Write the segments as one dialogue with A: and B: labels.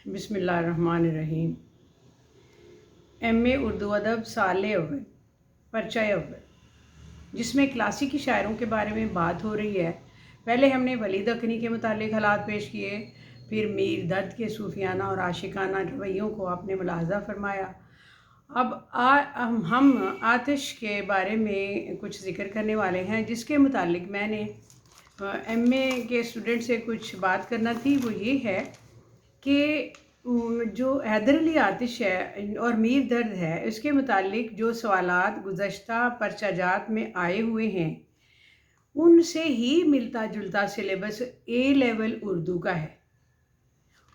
A: बिस्मिल्लाहिर्रहमानिर्रहीम। MA उर्दू अदब साल अव्वल पर्चा अव्वल, जिसमें क्लासिकी शायरों के बारे में बात हो रही है। पहले हमने वलीद अकनी के मुतालिक हालात पेश किए, फिर मीर दर्द के सूफियाना और आशिकाना रवैयों को आपने मुलाहजा फरमाया। अब हम आतिश के बारे में कुछ ज़िक्र करने वाले हैं, जिसके मुतालिक मैंने MA के स्टूडेंट से कुछ बात करना थी। वो ये है कि जो हैदर अली आतिश है और मीर दर्द है, इसके मुतालिक जो सवालात गुज़श्ता पर्चाजात में आए हुए हैं, उनसे ही मिलता जुलता सिलेबस A लेवल उर्दू का है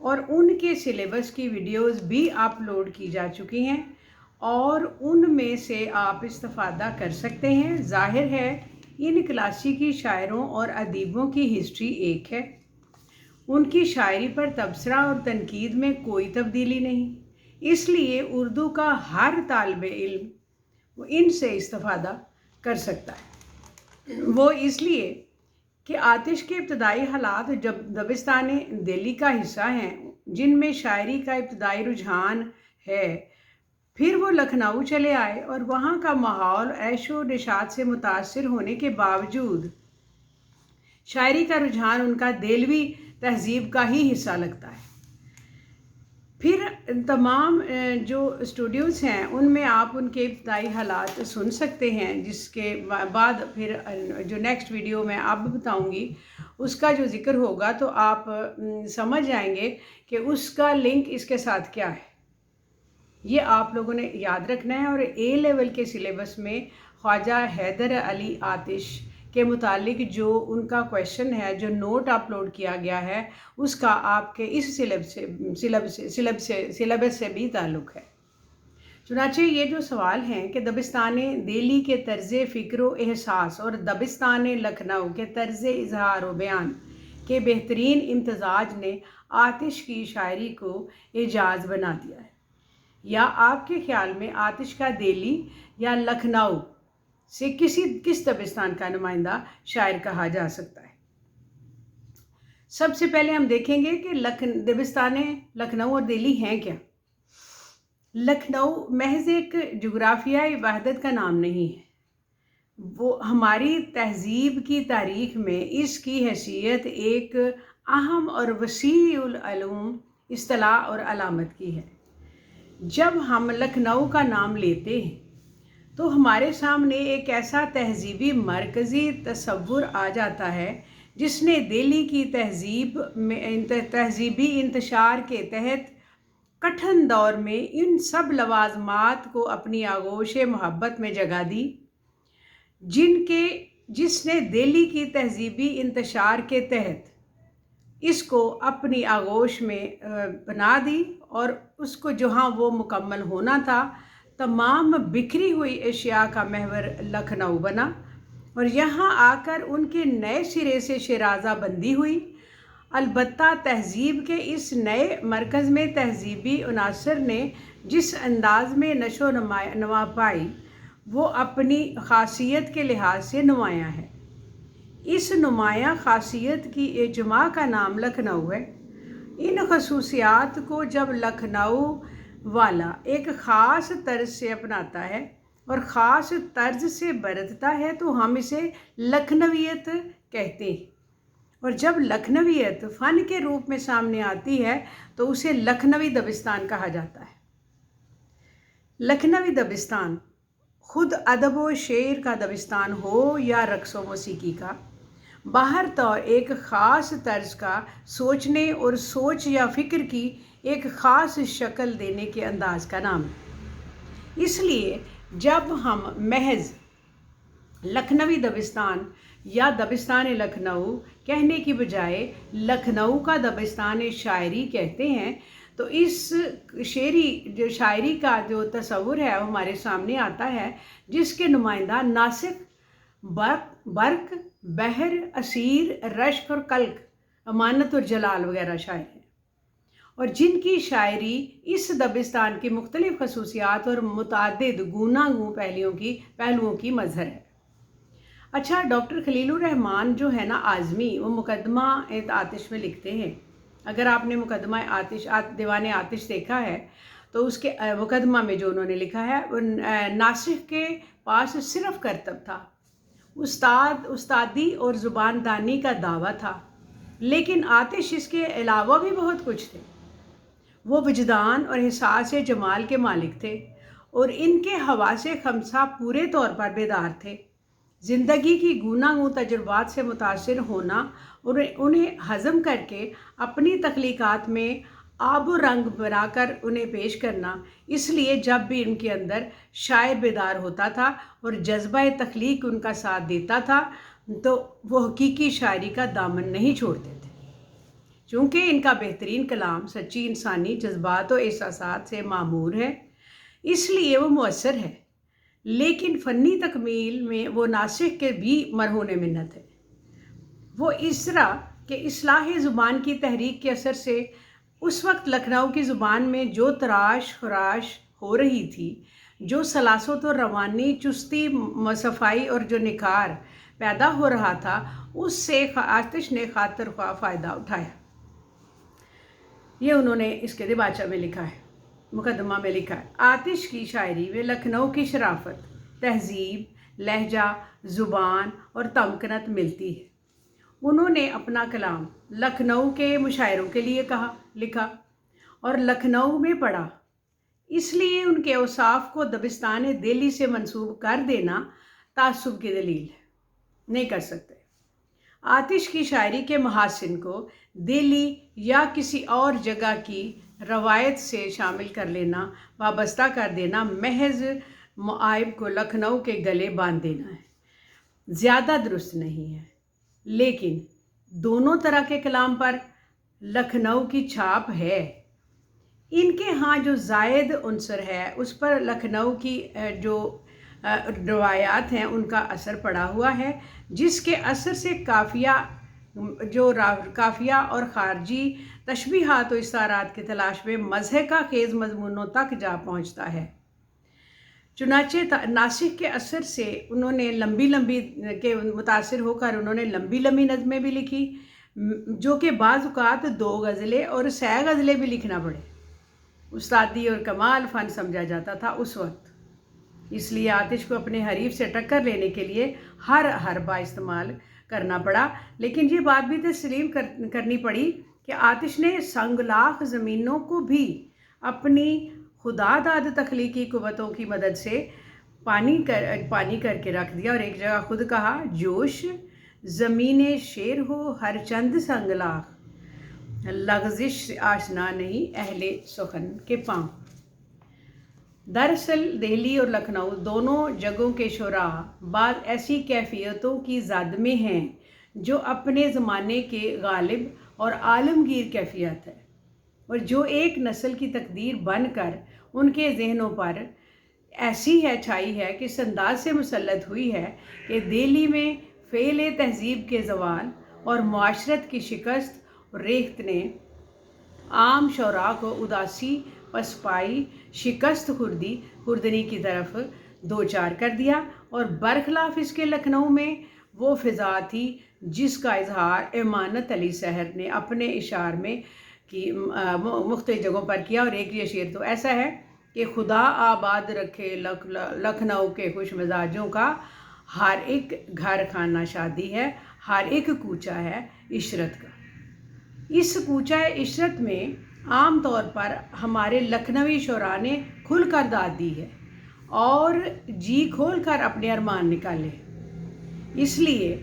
A: और उनके सिलेबस की वीडियोस भी अपलोड की जा चुकी हैं और उनमें से आप इस्तिफ़ादा कर सकते हैं। ज़ाहिर है इन क्लासिकी शायरों और अदीबों की हिस्ट्री एक है, उनकी शायरी पर तबसरा और तनकीद में कोई तब्दीली नहीं, इसलिए उर्दू का हर तालिब इल्म इनसे इस्तिफ़ादा कर सकता है। वो इसलिए कि आतिश के इब्तदाई हालात जब दबिस्तान दिल्ली का हिस्सा हैं, जिनमें शायरी का इब्तदाई रुझान है। फिर वो लखनऊ चले आए और वहाँ का माहौल ऐशो निशात से मुतासिर होने के बावजूद शायरी का रुझान उनका देलवी तहजीब का ही हिस्सा लगता है। फिर तमाम जो स्टूडियोज़ हैं उनमें आप उनके इब्तदाई हालात सुन सकते हैं, जिसके बाद फिर जो नेक्स्ट वीडियो मैं अब बताऊंगी उसका जो ज़िक्र होगा तो आप समझ जाएंगे कि उसका लिंक इसके साथ क्या है। ये आप लोगों ने याद रखना है। और A लेवल के सिलेबस में ख्वाजा हैदर अली आतिश के मुतालिक जो उनका क्वेश्चन है, जो नोट अपलोड किया गया है, उसका आपके इस सिलेबस से भी ताल्लुक़ है। चुनांचे ये जो सवाल हैं कि दबिस्तान दिल्ली के तर्ज़ फ़िक्र व एहसास और दबिस्तान लखनऊ के तर्ज़ इज़हार व बयान के बेहतरीन इम्तज़ाज ने आतिश की शायरी को एजाज़ बना दिया है, या आपके ख़्याल में आतिश का दिल्ली या लखनऊ से किस दबिस्तान का नुमाइंदा शायर कहा जा सकता है? सबसे पहले हम देखेंगे कि दबिस्तान लखनऊ और दिल्ली हैं क्या। लखनऊ महज एक जुग्राफियाई वहदत का नाम नहीं है, वो हमारी तहजीब की तारीख़ में इसकी हैसियत एक अहम और वसीउल अलूम इस्तिलाह और अलामत की है। जब हम लखनऊ का नाम लेते हैं तो हमारे सामने एक ऐसा तहजीबी मरकज़ी तसव्वुर आ जाता है जिसने दिल्ली की तहजीबी इंतशार के तहत कठिन दौर में इन सब लवाज़मात को अपनी आगोश मोहब्बत में जगह दी, जिसने दिल्ली की तहजीबी इंतशार के तहत इसको अपनी आगोश में बना दी और उसको जहाँ वो मुकम्मल होना था, तमाम बिखरी हुई एशिया का महवर लखनऊ बना और यहाँ आकर उनके नए सिरे से शराज़ा बंदी हुई। अलबत्ता तहजीब के इस नए मरकज़ में तहजीबी अनासर ने जिस अंदाज में नशो नमा पाई, वो अपनी ख़ासियत के लिहाज से नुमायाँ है। इस नुमायाँ ख़ासियत की इजमा का नाम लखनऊ है। इन खसूसियात को जब लखनऊ वाला एक ख़ास तर्ज से अपनाता है और ख़ास तर्ज से बरतता है तो हम इसे लखनवियत कहते हैं, और जब लखनवियत फ़न के रूप में सामने आती है तो उसे लखनवी दबिस्तान कहा जाता है। लखनवी दबिस्तान खुद अदब व शेर का दबिस्तान हो या रक़्स व मौसीकी का, बाहर तो एक ख़ास तर्ज का सोचने और सोच या फ़िक्र की एक ख़ास शक्ल देने के अंदाज़ का नाम है। इसलिए जब हम महज लखनवी दबिस्तान या दबिस्तान लखनऊ कहने की बजाय लखनऊ का दबिस्तान शायरी कहते हैं तो इस शायरी का जो तसव्वुर है वो हमारे सामने आता है, जिसके नुमाइंदा नासिक, बर्क, बहर, असीर, रश्क और कल्क, अमानत और जलाल वगैरह शायर हैं, और जिनकी शायरी इस दबिस्तान की मुख्तलिफ़ खसूसियात और मुतादिद गूनागूं पहलुओं की मज़हर है। अच्छा, डॉक्टर खलीलुर रहमान जो है ना आज़मी, वो मुकदमा आतिश में लिखते हैं, اگر آپ نے مقدمہ دیوان آتش دیکھا ہے تو اس کے مقدمہ میں جو انہوں نے لکھا ہے وہ ناصح کے پاس صرف کرتب تھا، استادی اور زبان دانی کا دعویٰ تھا، لیکن آتش اس کے علاوہ بھی بہت کچھ تھے۔ وہ وجدان اور احساس جمال کے مالک تھے اور ان کے حواس خمسہ پورے طور پر بیدار تھے۔ زندگی کی گوناگون تجربات سے متاثر ہونا اور انہیں ہضم کر کے اپنی تخلیقات میں آب و رنگ بنا کر انہیں پیش کرنا، اس لیے جب بھی ان کے اندر شاعر بیدار ہوتا تھا اور جذبہ تخلیق ان کا ساتھ دیتا تھا تو وہ حقیقی شاعری کا دامن نہیں چھوڑتے تھے۔ چونکہ ان کا بہترین کلام سچی انسانی جذبات و احساسات سے معمور ہے، اس لیے وہ مؤثر ہے، لیکن فنی تکمیل میں وہ ناصح کے بھی مرہون منت ہے۔ وہ اس طرح کہ اصلاح زبان کی تحریک کے اثر سے اس وقت لکھنؤ کی زبان میں جو تراش خراش ہو رہی تھی، جو سلاست و روانی، چستی، صفائی اور جو نکھار پیدا ہو رہا تھا، اس سے آتش نے خاطر خواہ فائدہ اٹھایا۔ یہ انہوں نے اس کے دیباچہ میں لکھا ہے، مقدمہ میں لکھا ہے۔ آتش کی شاعری میں لکھنؤ کی شرافت، تہذیب، لہجہ، زبان اور تمکنت ملتی ہے۔ انہوں نے اپنا کلام لکھنؤ کے مشاعروں کے لیے لکھا اور لکھنؤ میں پڑھا، اس لیے ان کے اوصاف کو دبستان دہلی سے منسوب کر دینا تعصب کی دلیل ہے، نہیں کر سکتے۔ آتش کی شاعری کے محاسن کو دہلی یا کسی اور جگہ کی روایت سے شامل کر لینا، وابستہ کر دینا، محض معائب کو لکھنؤ کے گلے باندھ دینا ہے، زیادہ درست نہیں ہے۔ لیکن دونوں طرح کے کلام پر لکھنؤ کی چھاپ ہے۔ ان کے ہاں جو زائد عنصر ہے اس پر لکھنؤ کی جو روایات ہیں ان کا اثر پڑا ہوا ہے، جس کے اثر سے قافیہ اور خارجی تشبیہات و استعارات کی تلاش میں مضحکہ خیز مضمونوں تک جا پہنچتا ہے۔ چنانچہ ناصح کے اثر سے انہوں نے متاثر ہو کر انہوں نے لمبی نظمیں بھی لکھی، جو کہ بعض اوقات 2 غزلیں اور 6 غزلیں بھی لکھنا پڑے۔ استادی اور کمال فن سمجھا جاتا تھا اس وقت، اس لیے آتش کو اپنے حریف سے ٹکر لینے کے لیے ہر حربہ استعمال کرنا پڑا۔ لیکن یہ بات بھی تسلیم کرنی پڑی کہ آتش نے سنگلاخ زمینوں کو بھی اپنی خدا داد تخلیقی قوتوں کی مدد سے پانی کر کے رکھ دیا، اور ایک جگہ خود کہا، جوش زمین شیر ہو ہر چند سنگلاخ، لغزش آشنا نہیں اہل سخن کے پاؤں۔ دراصل دہلی اور لکھنؤ دونوں جگہوں کے شعراء بعض ایسی کیفیتوں کی زد میں ہیں جو اپنے زمانے کے غالب اور عالمگیر کیفیت ہے، اور جو ایک نسل کی تقدیر بن کر ان کے ذہنوں پر ایسی چھائی ہے کہ اس انداز سے مسلط ہوئی ہے کہ دہلی میں فعل تہذیب کے زوال اور معاشرت کی شکست ریخت نے عام شعراء کو اداسی، پسپائی، شکست خوردنی کی طرف دوچار کر دیا، اور برخلاف اس کے لکھنؤ میں وہ فضا تھی جس کا اظہار امانت علی سحر نے اپنے اشعار میں مختلف جگہوں پر کیا۔ اور ایک یہ شعر تو ایسا ہے کہ خدا آباد رکھے لکھنؤ کے خوش مزاجوں کا، ہر ایک گھر خانہ شادی ہے، ہر ایک کوچہ ہے عشرت کا۔ اس کوچہ عشرت میں عام طور پر ہمارے لکھنوی شعراء نے کھل کر داد دی ہے اور جی کھول کر اپنے ارمان نکالے، اس لیے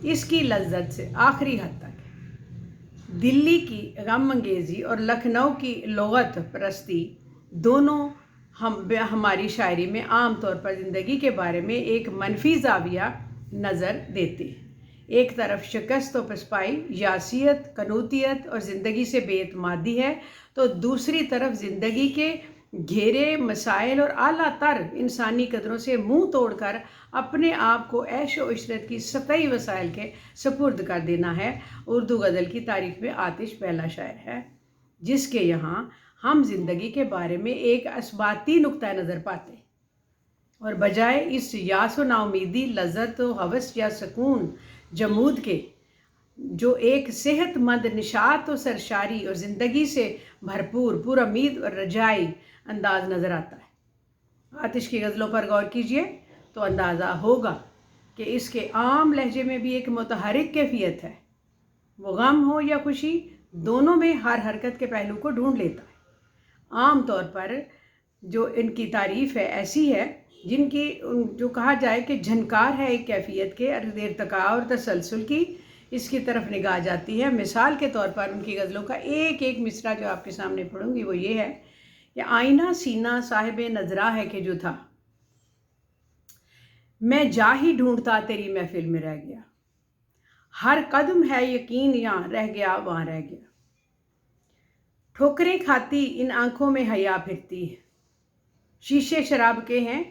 A: اس کی لذت سے آخری حد تک ہے۔ دلی کی غم انگیزی اور لکھنؤ کی لغت پرستی دونوں ہماری شاعری میں عام طور پر زندگی کے بارے میں ایک منفی زاویہ نظر دیتے ہیں۔ ایک طرف شکست و پسپائی، یاسیت، قنوطیت اور زندگی سے بے اعتمادی ہے، تو دوسری طرف زندگی کے گھیرے مسائل اور اعلیٰ تر انسانی قدروں سے منہ توڑ کر اپنے آپ کو عیش و عشرت کی سطحی وسائل کے سپرد کر دینا ہے۔ اردو غزل کی تاریخ میں آتش پہلا شاعر ہے جس کے یہاں ہم زندگی کے بارے میں ایک اثباتی نقطہ نظر پاتے ہیں، اور بجائے اس یاس و ناامیدی، لذت و ہوس یا سکون جمود کے जो एक सेहत मंद निशात और सरशारी और ज़िंदगी से भरपूर पुरउम्मीद और रजाई अंदाज नज़र आता है। आतिश की गज़लों पर गौर कीजिए तो अंदाज़ा होगा कि इसके आम लहजे में भी एक मुतहरिक कैफियत है। वो गम हो या खुशी, दोनों में हर हरकत के पहलू को ढूंढ लेता है। आम तौर पर जो इनकी तारीफ़ है ऐसी है जिनकी जो कहा जाए कि झनकार है एक कैफियत के इर्तिका और तसलसल की, इसकी तरफ निगाह जाती है। मिसाल के तौर पर उनकी गज़लों का एक एक मिसरा जो आपके सामने पढ़ूंगी वो ये है कि आईना सीना साहिब नजरा है कि जो था, मैं जा ही ढूंढता तेरी महफिल में रह गया, हर कदम है यकीन यहाँ रह गया वहाँ रह गया, ठोकरें खाती इन आंखों में हया फिरती है, शीशे शराब के हैं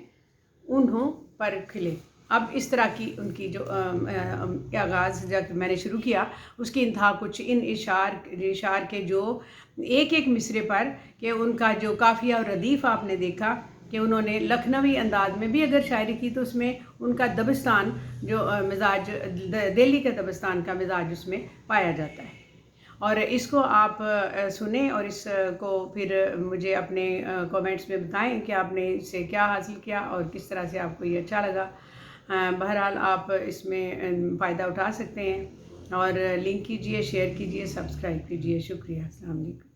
A: उन्हों पर खिले। अब इस तरह की उनकी जो आगाज़ जब मैंने शुरू किया उसकी इंतहा कुछ इन इशार के जो एक एक मिसरे पर कि उनका जो काफ़िया और रदीफ़ आपने देखा कि उन्होंने लखनवी अंदाज में भी अगर शायरी की तो उसमें उनका दबस्तान जो मिजाज दिल्ली के दबस्तान का मिजाज उसमें पाया जाता है। और इसको आप सुने और इसको फिर मुझे अपने कमेंट्स में बताएं कि आपने इससे क्या हासिल किया और किस तरह से आपको ये अच्छा लगा। बहरहाल आप इसमें फ़ायदा उठा सकते हैं और लिंक कीजिए, शेयर कीजिए, सब्सक्राइब कीजिए। शुक्रिया। अस्सलाम वालेकुम।